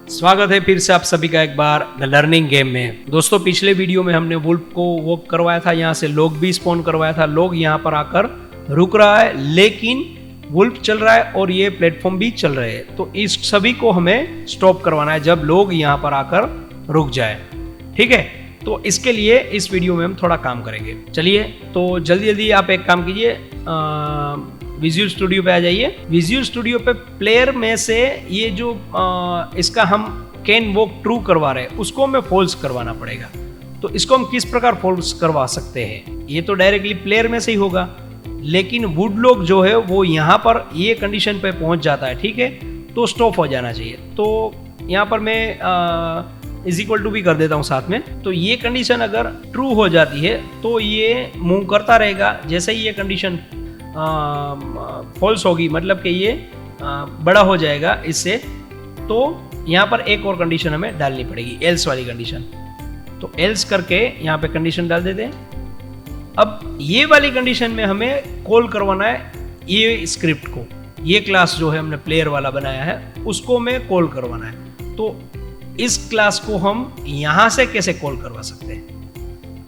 स्वागत है फिर से आप सभी का एक बार द लर्निंग गेम में। दोस्तों पिछले वीडियो में हमने वुल्फ को वो करवाया था, यहाँ से लॉग भी स्पॉन करवाया था। लॉग यहाँ पर आकर रुक रहा है, लेकिन वुल्फ चल रहा है और ये प्लेटफॉर्म भी चल रहे हैं। तो इस सभी को हमें स्टॉप करवाना है जब लोग यहाँ पर आकर रुक जाए। ठीक है, तो इसके लिए इस वीडियो में हम थोड़ा काम करेंगे। चलिए तो जल्दी जल्दी आप एक काम कीजिए, विजुअल स्टूडियो पे आ जाइए। विजुअल स्टूडियो पे प्लेयर में से ये जो इसका हम कैन वॉक ट्रू करवा रहे हैं उसको हमें फॉल्स करवाना पड़ेगा। तो इसको हम किस प्रकार फॉल्स करवा सकते हैं? ये तो डायरेक्टली प्लेयर में से ही होगा, लेकिन वुड लॉग जो है वो यहाँ पर ये कंडीशन पे पहुंच जाता है। ठीक है, तो स्टॉप हो जाना चाहिए। तो यहाँ पर मैं इज इक्वल टू भी कर देता हूँ साथ में। तो ये कंडीशन अगर ट्रू हो जाती है तो ये मूव करता रहेगा। जैसे ही ये कंडीशन फॉल्स होगी, मतलब कि ये बड़ा हो जाएगा इससे, तो यहाँ पर एक और कंडीशन हमें डालनी पड़ेगी, एल्स वाली कंडीशन। तो एल्स करके यहाँ पे कंडीशन डाल देते हैं। अब ये वाली कंडीशन में हमें कॉल करवाना है ये स्क्रिप्ट को, ये क्लास जो है हमने प्लेयर वाला बनाया है उसको हमें कॉल करवाना है। तो इस क्लास को हम यहाँ से कैसे कॉल करवा सकते हैं?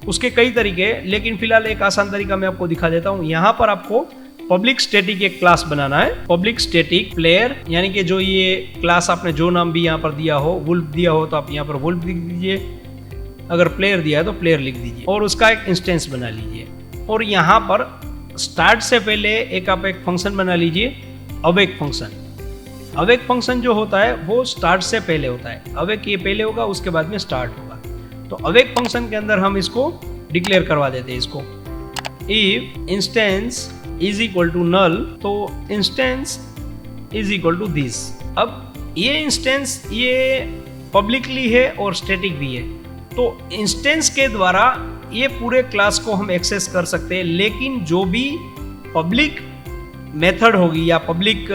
उसके कई तरीके, लेकिन फिलहाल एक आसान तरीका मैं आपको दिखा देता हूं। यहाँ पर आपको पब्लिक स्टैटिक एक क्लास बनाना है, पब्लिक स्टैटिक प्लेयर, यानी कि जो ये क्लास आपने जो नाम भी यहाँ पर दिया हो, वुल्फ दिया हो तो आप यहाँ पर वुल्फ लिख दीजिए, अगर प्लेयर दिया है तो प्लेयर लिख दीजिए और उसका एक इंस्टेंस बना लीजिए। और यहाँ पर स्टार्ट से पहले आप एक फंक्शन बना लीजिए, अवेक फंक्शन। अवेक फंक्शन जो होता है वो स्टार्ट से पहले होता है। अवेक ये पहले होगा, उसके बाद में स्टार्ट होगा। तो अवेक फंक्शन के अंदर हम इसको डिक्लेयर करवा देते हैं इसको, if instance is equal to null, तो instance is equal to this. अब ये इंस्टेंस ये पब्लिकली है और स्टैटिक भी है। तो इंस्टेंस के द्वारा ये पूरे क्लास को हम एक्सेस कर सकते हैं, लेकिन जो भी पब्लिक मेथड होगी या पब्लिक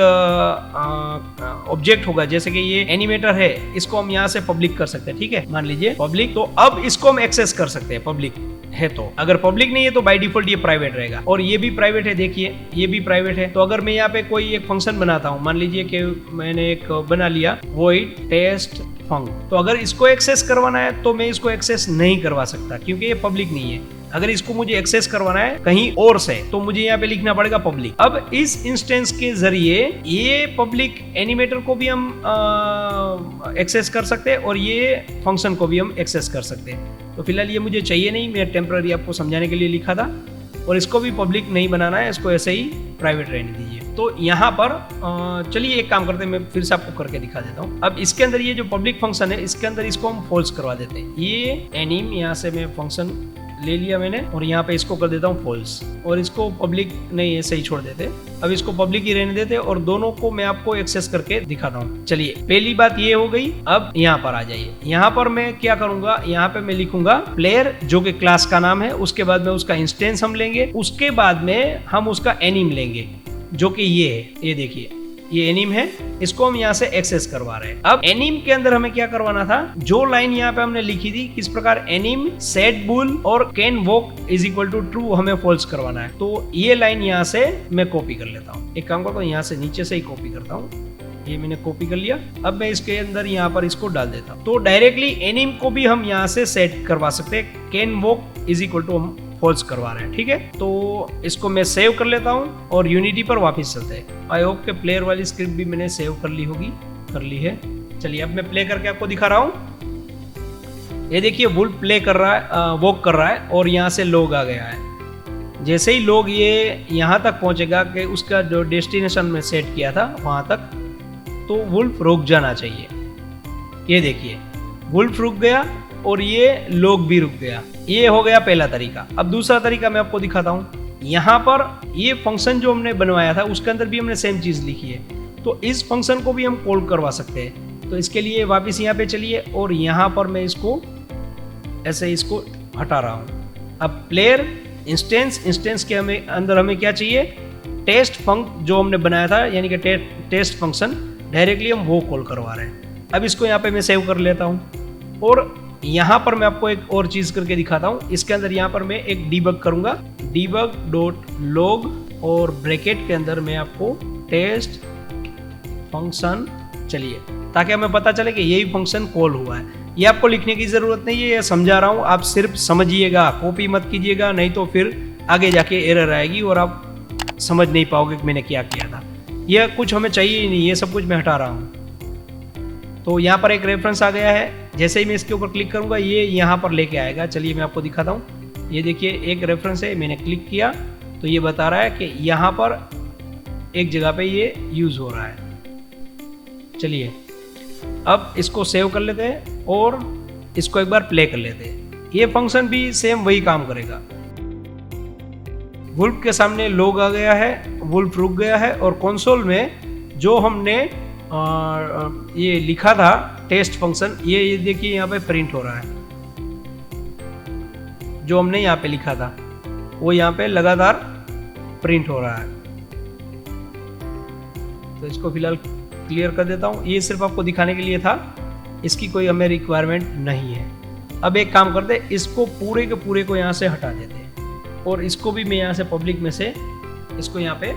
ऑब्जेक्ट होगा, जैसे कि ये एनिमेटर है, इसको हम यहाँ से पब्लिक कर सकते हैं। ठीक है, मान लीजिए पब्लिक, तो अब इसको हम एक्सेस कर सकते हैं पब्लिक है। तो अगर पब्लिक नहीं है तो बाय डिफॉल्ट ये प्राइवेट रहेगा, और ये भी प्राइवेट है। देखिए ये भी प्राइवेट है। तो अगर मैं यहाँ पे कोई एक फंक्शन बनाता हूँ, मान लीजिए कि मैंने एक बना लिया void test func, तो अगर इसको एक्सेस करवाना है तो मैं इसको एक्सेस नहीं करवा सकता क्योंकि ये पब्लिक नहीं है। अगर इसको मुझे एक्सेस करवाना है कहीं और से तो मुझे यहाँ पे लिखना पड़ेगा पब्लिक। अब इस इंस्टेंस के जरिए ये पब्लिक एनिमेटर को भी हम एक्सेस कर सकते हैं और ये फंक्शन को भी हम एक्सेस कर सकते हैं। तो फिलहाल ये मुझे चाहिए नहीं, मैं टेम्पररी आपको समझाने के लिए लिखा था। और इसको भी पब्लिक नहीं बनाना है, इसको ऐसे ही प्राइवेट रहने दीजिए। तो यहाँ पर चलिए एक काम करते हैं, मैं फिर से आपको करके दिखा देता हूँ। अब इसके अंदर ये जो पब्लिक फंक्शन है, इसके अंदर इसको हम फॉल्स करवा देते हैं। ये एनिम, यहाँ से मैं फंक्शन ले लिया मैंने और यहाँ पे इसको कर देता हूँ फॉल्स, और इसको पब्लिक नहीं ऐसे ही छोड़ देते। अब इसको पब्लिक ही रहने देते और दोनों को मैं आपको एक्सेस करके दिखाता हूँ। चलिए पहली बात ये हो गई। अब यहाँ पर आ जाइए। यहाँ पर मैं क्या करूंगा, यहाँ पे मैं लिखूंगा प्लेयर जो कि क्लास का नाम है, उसके बाद में उसका इंस्टेंस हम लेंगे, उसके बाद में हम उसका एनिम लेंगे जो कि ये है। ये देखिए ये एनिम है, इसको हम यहाँ से एक्सेस करवा रहे हैं। अब एनिम के अंदर हमें क्या करवाना था, जो लाइन यहाँ पे हमने लिखी थी किस प्रकार, एनिम सेट बुल और can walk is equal to true हमें फॉल्स करवाना है। तो ये लाइन यहाँ से मैं कॉपी कर लेता हूँ। एक काम करता हूँ, यहाँ से नीचे से ही कॉपी करता हूँ। ये मैंने कॉपी कर लिया। अब मैं इसके अंदर यहाँ पर इसको डाल देता हूँ। तो डायरेक्टली एनिम को भी हम यहाँ से सेट करवा सकते हैं, can walk is equal to हम फॉल्स करवा रहे हैं। ठीक है, तो इसको मैं सेव कर लेता हूँ और यूनिटी पर वापस चलते हैं। आई होप के प्लेयर वाली स्क्रिप्ट भी मैंने सेव कर ली होगी, कर ली है। चलिए अब मैं प्ले करके आपको दिखा रहा हूँ। ये देखिए वुल्फ प्ले कर रहा है, वॉक कर रहा है और यहाँ से लोग आ गया है। जैसे ही लोग ये यहाँ तक पहुँचेगा कि उसका जो डेस्टिनेशन में सेट किया था वहाँ तक, तो वुल्फ रुक जाना चाहिए। ये देखिए वुल्फ रुक गया और ये लोग भी रुक गया। ये हो गया पहला तरीका। अब दूसरा तरीका मैं आपको दिखाता हूँ। यहाँ पर ये फंक्शन जो हमने बनवाया था उसके अंदर भी हमने सेम चीज लिखी है, तो इस फंक्शन को भी हम कॉल करवा सकते हैं। तो इसके लिए वापस यहाँ पे चलिए और यहाँ पर मैं इसको ऐसे इसको हटा रहा हूँ। अब प्लेयर इंस्टेंस के अंदर हमें क्या चाहिए, टेस्ट फंक जो हमने बनाया था, यानी कि टेस्ट फंक्शन डायरेक्टली हम वो कॉल करवा रहे हैं। अब इसको यहाँ पे मैं सेव कर लेता हूँ और यहाँ पर मैं आपको एक और चीज करके दिखाता हूँ। इसके अंदर यहाँ पर मैं एक डीबग करूंगा, डीबग डॉट लॉग, और ब्रैकेट के अंदर मैं आपको टेस्ट फंक्शन चलिए, ताकि हमें पता चले कि यही फंक्शन कॉल हुआ है। ये आपको लिखने की ज़रूरत नहीं है, ये समझा रहा हूँ, आप सिर्फ समझिएगा, कॉपी मत कीजिएगा, नहीं तो फिर आगे जाके एरर आएगी और आप समझ नहीं पाओगे कि मैंने क्या किया था। यह कुछ हमें चाहिए ही नहीं, ये सब कुछ मैं हटा रहा हूँ। तो यहाँ पर एक रेफरेंस आ गया है, जैसे ही मैं इसके ऊपर क्लिक करूँगा ये यहाँ पर लेके आएगा। चलिए मैं आपको दिखाता हूँ। ये देखिए एक रेफरेंस है, मैंने क्लिक किया तो ये बता रहा है कि यहाँ पर एक जगह पे ये यूज़ हो रहा है। चलिए अब इसको सेव कर लेते हैं और इसको एक बार प्ले कर लेते हैं। ये फंक्शन भी सेम वही काम करेगा। वुल्फ के सामने लॉग आ गया है, वुल्फ रुक गया है और कंसोल में जो हमने ये लिखा था टेस्ट फंक्शन, ये देखिए यहाँ पे प्रिंट हो रहा है। जो हमने यहाँ पे लिखा था वो यहाँ पे लगातार प्रिंट हो रहा है। तो इसको फिलहाल क्लियर कर देता हूँ। ये सिर्फ आपको दिखाने के लिए था, इसकी कोई हमें रिक्वायरमेंट नहीं है। अब एक काम करते हैं, इसको पूरे के पूरे को यहाँ से हटा देते हैं और इसको भी मैं यहाँ से पब्लिक में से इसको यहाँ पे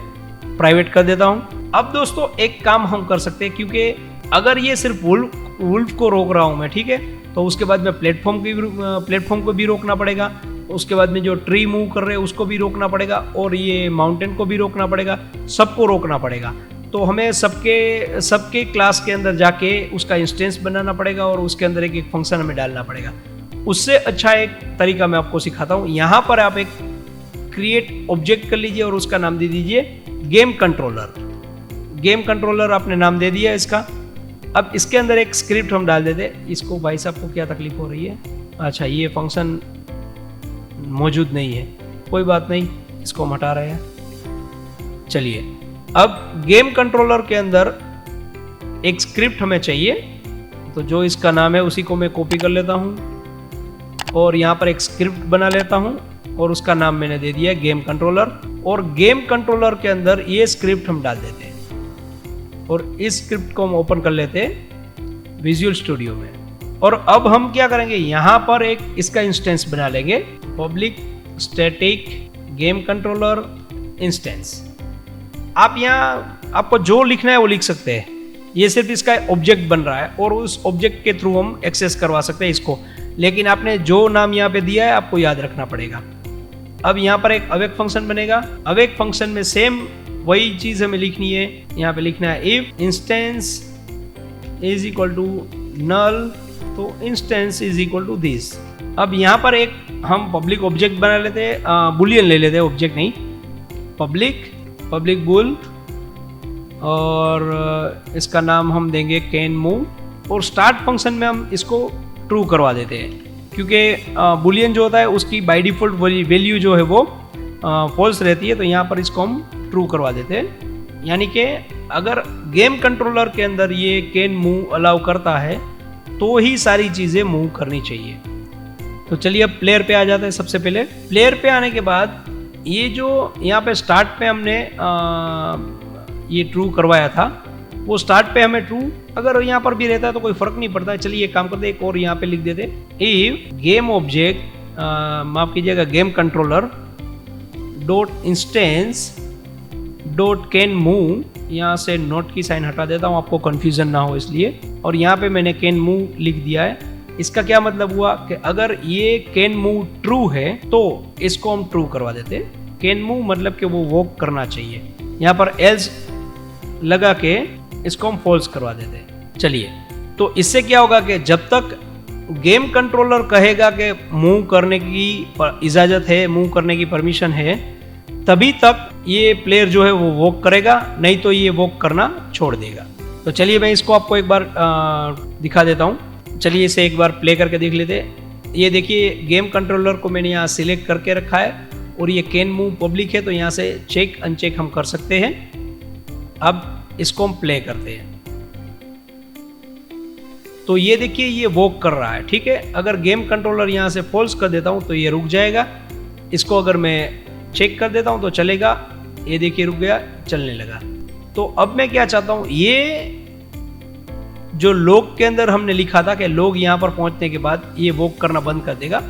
प्राइवेट कर देता हूँ। अब दोस्तों एक काम हम कर सकते हैं, क्योंकि अगर ये सिर्फ वुल्फ को रोक रहा हूँ मैं, ठीक है, तो उसके बाद में प्लेटफॉर्म को भी रोकना पड़ेगा, उसके बाद में जो ट्री मूव कर रहे हैं उसको भी रोकना पड़ेगा और ये माउंटेन को भी रोकना पड़ेगा, सबको रोकना पड़ेगा। तो हमें सबके क्लास के अंदर जाके उसका इंस्टेंस बनाना पड़ेगा और उसके अंदर एक फंक्शन हमें डालना पड़ेगा। उससे अच्छा एक तरीका मैं आपको सिखाता हूँ। यहाँ पर आप एक क्रिएट ऑब्जेक्ट कर लीजिए और उसका नाम दे दीजिए गेम कंट्रोलर। गेम कंट्रोलर आपने नाम दे दिया इसका। अब इसके अंदर एक स्क्रिप्ट हम डाल देते। इसको भाई साहब को क्या तकलीफ हो रही है? अच्छा, ये फंक्शन मौजूद नहीं है, कोई बात नहीं, इसको हम हटा रहे हैं। चलिए अब गेम कंट्रोलर के अंदर एक स्क्रिप्ट हमें चाहिए, तो जो इसका नाम है उसी को मैं कॉपी कर लेता हूं और यहां पर एक स्क्रिप्ट बना लेता हूं और उसका नाम मैंने दे दिया गेम कंट्रोलर। और गेम कंट्रोलर के अंदर ये स्क्रिप्ट हम डाल देते हैं और इस स्क्रिप्ट को हम ओपन कर लेते हैं विजुअल स्टूडियो में। और अब हम क्या करेंगे, यहां पर एक इसका इंस्टेंस बना लेंगे, public static game controller instance. आप यहाँ आपको जो लिखना है वो लिख सकते हैं, ये सिर्फ इसका ऑब्जेक्ट बन रहा है और उस ऑब्जेक्ट के थ्रू हम एक्सेस करवा सकते हैं इसको। लेकिन आपने जो नाम यहाँ पे दिया है आपको याद रखना पड़ेगा। अब यहाँ पर एक अवेक फंक्शन बनेगा। अवेक फंक्शन में सेम वही चीज हमें लिखनी है। यहाँ पे लिखना है if instance is equal to null, तो instance is equal to this. अब यहाँ पर एक हम पब्लिक ऑब्जेक्ट बना लेते हैं, बुलियन ले लेते हैं, ऑब्जेक्ट नहीं, पब्लिक बुल, और इसका नाम हम देंगे कैन मूव। और स्टार्ट फंक्शन में हम इसको ट्रू करवा देते हैं, क्योंकि बुलियन जो होता है उसकी बाय डिफॉल्ट वैल्यू जो है वो फॉल्स रहती है। तो यहाँ पर इसको हम ट्रू करवा देते हैं। यानी कि अगर गेम कंट्रोलर के अंदर ये कैन मूव अलाउ करता है तो ही सारी चीज़ें मूव करनी चाहिए। तो चलिए अब प्लेयर पे आ जाते हैं। सबसे पहले प्लेयर पे आने के बाद ये जो यहाँ पे स्टार्ट पे हमने ये ट्रू करवाया था, वो स्टार्ट पे हमें ट्रू अगर यहाँ पर भी रहता है तो कोई फर्क नहीं पड़ता है। चलिए एक काम करते, एक और यहाँ पे लिख देते, इफ गेम ऑब्जेक्ट माफ कीजिएगा game controller dot instance dot can move, यहाँ से नोट की साइन हटा देता हूँ आपको कंफ्यूजन ना हो इसलिए, और यहाँ पे मैंने कैन मूव लिख दिया है। इसका क्या मतलब हुआ कि अगर ये कैन मूव ट्रू है तो इसको हम ट्रू करवा देते। कैन मूव मतलब कि वो वॉक करना चाहिए, यहाँ पर एल्स लगा के इसको हम फॉल्स करवा देते। चलिए, तो इससे क्या होगा कि जब तक गेम कंट्रोलर कहेगा कि मूव करने की इजाजत है, मूव करने की परमिशन है, तभी तक ये प्लेयर जो है वो वॉक करेगा, नहीं तो ये वॉक करना छोड़ देगा। तो चलिए मैं इसको आपको एक बार दिखा देता हूँ। चलिए इसे एक बार प्ले करके देख लेते हैं। ये देखिए गेम कंट्रोलर को मैंने यहाँ सिलेक्ट करके रखा है और ये कैन मूव पब्लिक है, तो यहाँ से चेक अनचेक हम कर सकते हैं। अब इसको हम प्ले करते हैं, तो ये देखिए ये वॉक कर रहा है, ठीक है। अगर गेम कंट्रोलर यहाँ से फॉल्स कर देता हूँ तो ये रुक जाएगा। इसको अगर मैं चेक कर देता हूँ तो चलेगा, ये देखिए रुक गया, चलने लगा। तो अब मैं क्या चाहता हूँ, ये जो लॉग के अंदर हमने लिखा था कि लॉग यहाँ पर पहुंचने के बाद ये वॉक करना बंद कर देगा,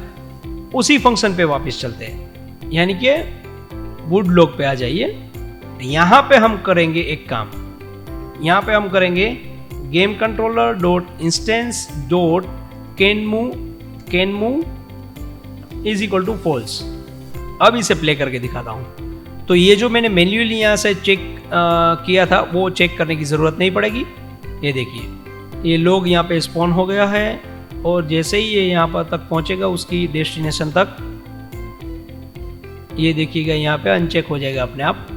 उसी फंक्शन पे वापस चलते हैं। यानी कि वुड लॉग पे आ जाइए। यहाँ पे हम करेंगे एक काम, यहाँ पे हम करेंगे game controller dot instance dot can move is equal to false. अब इसे प्ले करके दिखाता हूँ। तो ये जो मैंने मैन्युअली यहाँ से चेक किया था वो चेक करने की ज़रूरत नहीं पड़ेगी। ये देखिए ये लोग यहाँ पे स्पॉन हो गया है और जैसे ही ये यहाँ पर तक पहुँचेगा उसकी डेस्टिनेशन तक, ये देखिएगा यहाँ पे अनचेक हो जाएगा अपने आप।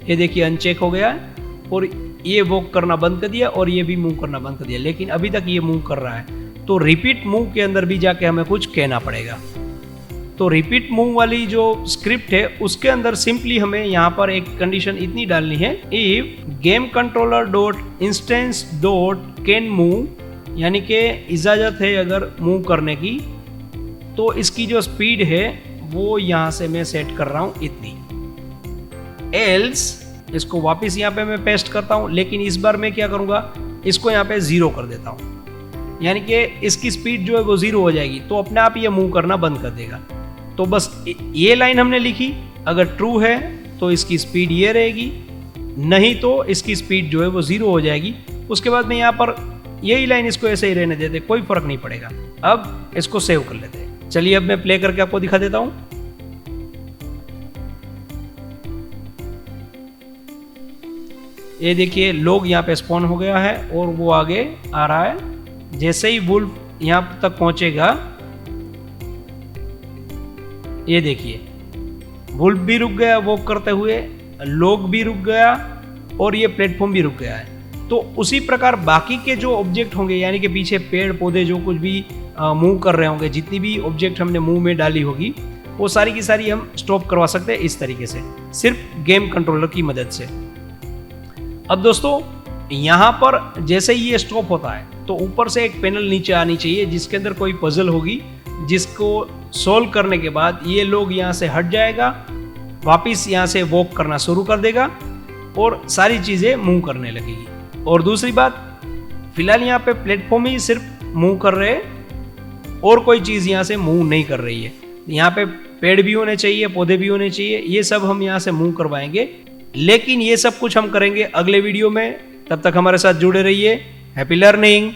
ये देखिए अनचेक हो गया है और ये वॉक करना बंद कर दिया और ये भी मूव करना बंद कर दिया, लेकिन अभी तक ये मूव कर रहा है। तो रिपीट मूव के अंदर भी जाके हमें कुछ कहना पड़ेगा। तो रिपीट मूव वाली जो स्क्रिप्ट है उसके अंदर सिंपली हमें यहाँ पर एक कंडीशन इतनी डालनी है, if game controller dot instance dot can move, यानी कि इजाज़त है अगर मूव करने की, तो इसकी जो स्पीड है वो यहाँ से मैं सेट कर रहा हूँ इतनी। एल्स इसको वापस यहाँ पे मैं पेस्ट करता हूँ, लेकिन इस बार मैं क्या करूँगा, इसको यहाँ पे 0 कर देता हूँ, यानी कि इसकी स्पीड जो है वो 0 हो जाएगी, तो अपने आप ये मूव करना बंद कर देगा। तो बस ये लाइन हमने लिखी, अगर ट्रू है तो इसकी स्पीड ये रहेगी, नहीं तो इसकी स्पीड जो है वो 0 हो जाएगी। उसके बाद में यहाँ पर यही लाइन इसको ऐसे ही रहने देते, कोई फर्क नहीं पड़ेगा। अब इसको सेव कर लेते हैं। चलिए अब मैं प्ले करके आपको दिखा देता हूँ। ये देखिए लोग यहाँ पे स्पॉन हो गया है और वो आगे आ रहा है। जैसे ही वुल्फ यहाँ तक पहुंचेगा, ये देखिए वुल्फ भी रुक गया वॉक करते हुए, लोग भी रुक गया और ये प्लेटफॉर्म भी रुक गया है। तो उसी प्रकार बाकी के जो ऑब्जेक्ट होंगे, यानी कि पीछे पेड़ पौधे जो कुछ भी मूव कर रहे होंगे, जितनी भी ऑब्जेक्ट हमने मूव में डाली होगी, वो सारी की सारी हम स्टॉप करवा सकते हैं इस तरीके से, सिर्फ गेम कंट्रोलर की मदद से। अब दोस्तों यहाँ पर जैसे ही ये स्टॉप होता है तो ऊपर से एक पैनल नीचे आनी चाहिए जिसके अंदर कोई पजल होगी, जिसको सॉल्व करने के बाद ये लोग यहाँ से हट जाएगा, वापिस यहाँ से वॉक करना शुरू कर देगा और सारी चीज़ें मूव करने लगेगी। और दूसरी बात, फिलहाल यहाँ पे प्लेटफॉर्म ही सिर्फ मूव कर रहे हैं और कोई चीज़ यहाँ से मूव नहीं कर रही है। यहाँ पे पेड़ भी होने चाहिए, पौधे भी होने चाहिए, ये सब हम यहाँ से मूव करवाएंगे, लेकिन ये सब कुछ हम करेंगे अगले वीडियो में। तब तक हमारे साथ जुड़े रहिए। Happy learning.